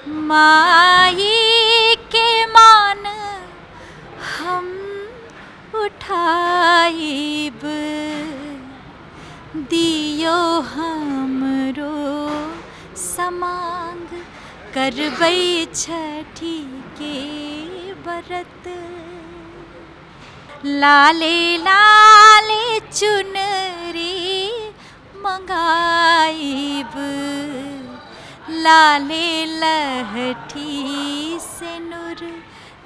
माई के मान हम उठाइब, दियो हमरो समांग, करबै छठी के बरत। लाले लाले चुनरी मंगाइब, लाले लहठी सिनुर,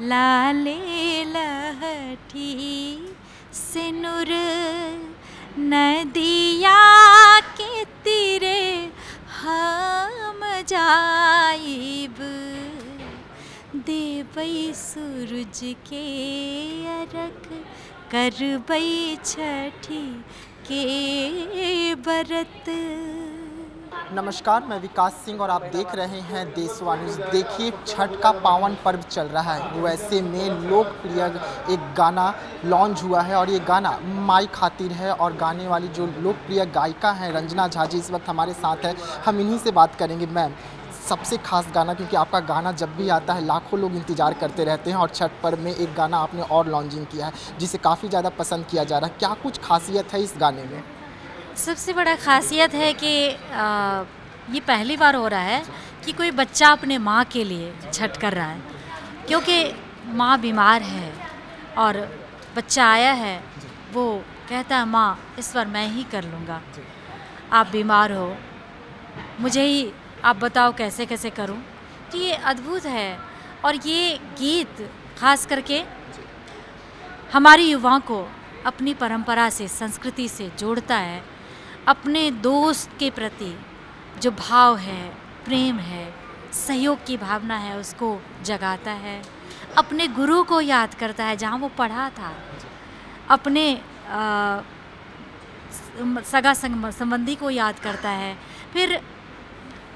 लाले लहठी सिनुर। नदिया के तीरे हम जाइब, देबै सूरज के अर्घ, करबै छठी के बरत। नमस्कार, मैं विकास सिंह और आप देख रहे हैं देशवाणी न्यूज़। देखिए, छठ का पावन पर्व चल रहा है, वैसे में लोकप्रिय एक गाना लॉन्च हुआ है और ये गाना माई खातिर है। और गाने वाली जो लोकप्रिय गायिका हैं रंजना झा जी इस वक्त हमारे साथ है, हम इन्हीं से बात करेंगे। मैम, सबसे खास गाना, क्योंकि आपका गाना जब भी आता है लाखों लोग इंतजार करते रहते हैं और छठ पर्व में एक गाना आपने और लॉन्चिंग किया है जिसे काफ़ी ज़्यादा पसंद किया जा रहा है, क्या कुछ खासियत है इस गाने में? सबसे बड़ा खासियत है कि ये पहली बार हो रहा है कि कोई बच्चा अपने माँ के लिए छठ कर रहा है, क्योंकि माँ बीमार है और बच्चा आया है, वो कहता है माँ इस बार मैं ही कर लूँगा, आप बीमार हो, मुझे ही आप बताओ कैसे कैसे करूं। तो ये अद्भुत है और ये गीत खास करके हमारी युवाओं को अपनी परंपरा से, संस्कृति से जोड़ता है। अपने दोस्त के प्रति जो भाव है, प्रेम है, सहयोग की भावना है, उसको जगाता है। अपने गुरु को याद करता है जहाँ वो पढ़ा था, अपने सगा संबंधी को याद करता है, फिर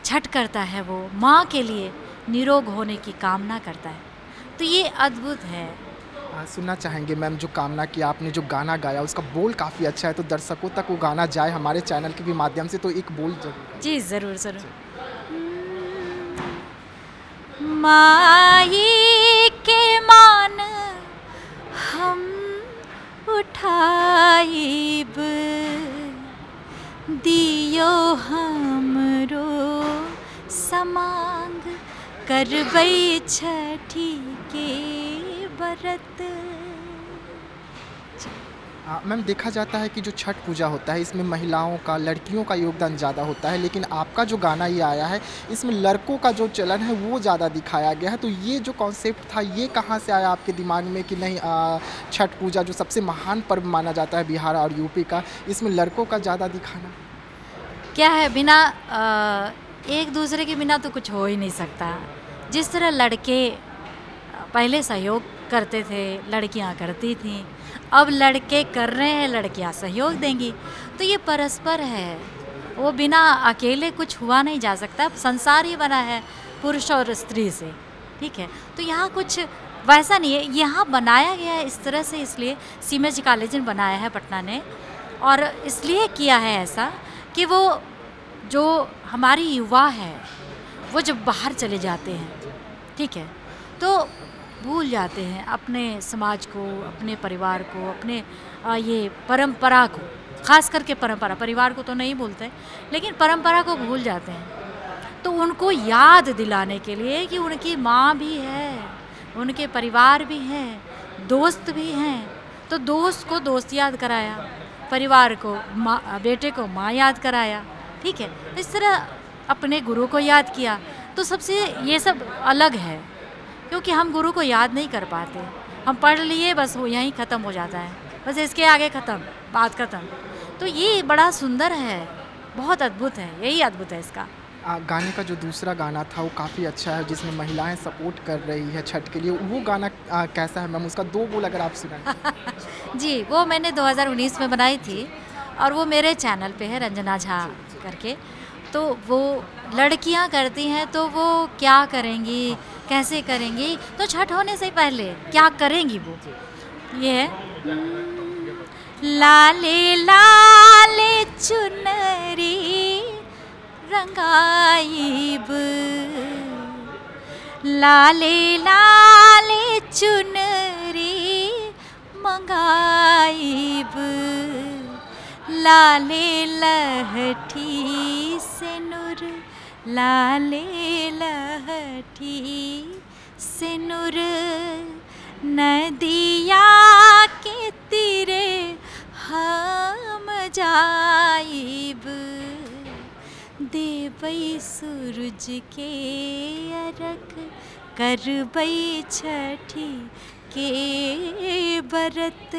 छठ करता है, वो माँ के लिए निरोग होने की कामना करता है। तो ये अद्भुत है। सुनना चाहेंगे मैम, जो कामना की आपने जो गाना गाया उसका बोल काफ़ी अच्छा है, तो दर्शकों तक वो गाना जाए हमारे चैनल के भी माध्यम से, तो एक बोल जरूर। जी ज़रूर ज़रूर। माई के मान हम उठाइब, दियो हमरो समांग, करबै छठी के बरत। मैम, देखा जाता है कि जो छठ पूजा होता है इसमें महिलाओं का, लड़कियों का योगदान ज़्यादा होता है, लेकिन आपका जो गाना ये आया है इसमें लड़कों का जो चलन है वो ज़्यादा दिखाया गया है। तो ये जो कॉन्सेप्ट था ये कहाँ से आया आपके दिमाग में कि नहीं, छठ पूजा जो सबसे महान पर्व माना जाता है बिहार और यूपी का, इसमें लड़कों का ज़्यादा दिखाना? क्या है, बिना एक दूसरे के बिना तो कुछ हो ही नहीं सकता। जिस तरह लड़के पहले सहयोग करते थे, लड़कियां करती थीं, अब लड़के कर रहे हैं, लड़कियां सहयोग देंगी, तो ये परस्पर है, वो बिना अकेले कुछ हुआ नहीं जा सकता। संसार ही बना है पुरुष और स्त्री से, ठीक है। तो यहाँ कुछ वैसा नहीं है, यहाँ बनाया गया है इस तरह से, इसलिए सीमेज कॉलेज ने बनाया है पटना ने, और इसलिए किया है ऐसा कि वो जो हमारी युवा है वो जब बाहर चले जाते हैं, ठीक है, तो भूल जाते हैं अपने समाज को, अपने परिवार को, अपने ये परंपरा को, खास करके परंपरा, परिवार को तो नहीं भूलते लेकिन परंपरा को भूल जाते हैं। तो उनको याद दिलाने के लिए कि उनकी माँ भी है, उनके परिवार भी हैं, दोस्त भी हैं, तो दोस्त को दोस्त याद कराया, परिवार को माँ, बेटे को माँ याद कराया, ठीक है। इस तरह अपने गुरु को याद किया। तो सबसे ये सब अलग है, क्योंकि हम गुरु को याद नहीं कर पाते, हम पढ़ लिए बस वो यहीं ख़त्म हो जाता है, बस इसके आगे ख़त्म, बात ख़त्म। तो ये बड़ा सुंदर है, बहुत अद्भुत है, यही अद्भुत है इसका। गाने का जो दूसरा गाना था वो काफ़ी अच्छा है, जिसमें महिलाएं सपोर्ट कर रही है छठ के लिए, वो गाना कैसा है मैम? उसका दो बोल अगर आप सुनाएं। जी, वो मैंने 2019 में बनाई थी और वो मेरे चैनल पे है, रंजना झा करके। तो वो लड़कियां करती हैं तो वो क्या करेंगी, कैसे करेंगी, तो छठ होने से पहले क्या करेंगी वो, ये है। लाले लाले चुनरी रंगाइब, लाले लाले चुनरी मंगाइब, लाले लहठी सिनुर, लाले लहठी सिनुर, नदिया के तीरे हम जाइब, देबै सूरज के अर्घ, करबै छठी के व्रत।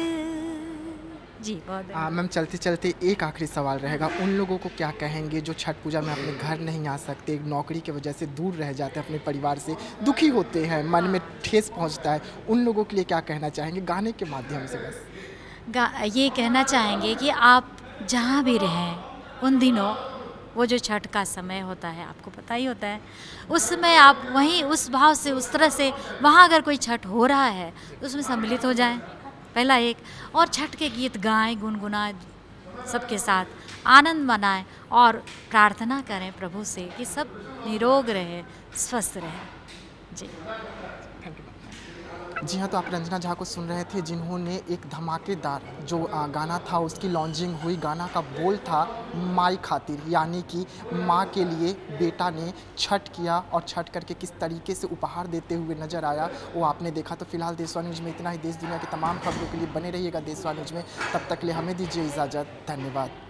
जी बहुत मैम चलते चलते एक आखिरी सवाल रहेगा, उन लोगों को क्या कहेंगे जो छठ पूजा में अपने घर नहीं आ सकते, नौकरी की वजह से दूर रह जाते हैं अपने परिवार से, दुखी होते हैं, मन में ठेस पहुंचता है, उन लोगों के लिए क्या कहना चाहेंगे गाने के माध्यम से? बस ये कहना चाहेंगे कि आप जहाँ भी रहें उन दिनों, वो जो छठ का समय होता है आपको पता ही होता है, उस समय आप वहीं उस भाव से, उस तरह से, वहाँ अगर कोई छठ हो रहा है तो उसमें सम्मिलित हो जाएं, पहला एक। और छठ के गीत गाएं, गुनगुनाएं, सबके साथ आनंद मनाएं और प्रार्थना करें प्रभु से कि सब निरोग रहे, स्वस्थ रहे। जी जी हाँ, तो आप रंजना झा को सुन रहे थे, जिन्होंने एक धमाकेदार जो गाना था उसकी लॉन्चिंग हुई। गाना का बोल था माई खातिर, यानी कि माँ के लिए बेटा ने छठ किया और छठ करके किस तरीके से उपहार देते हुए नजर आया वो आपने देखा। तो फिलहाल देशवा न्यूज़ में इतना ही। देश दुनिया की तमाम खबरों के लिए बने रहिएगा देशवा न्यूज़ में। तब तक के लिए हमें दीजिए इजाज़त। धन्यवाद।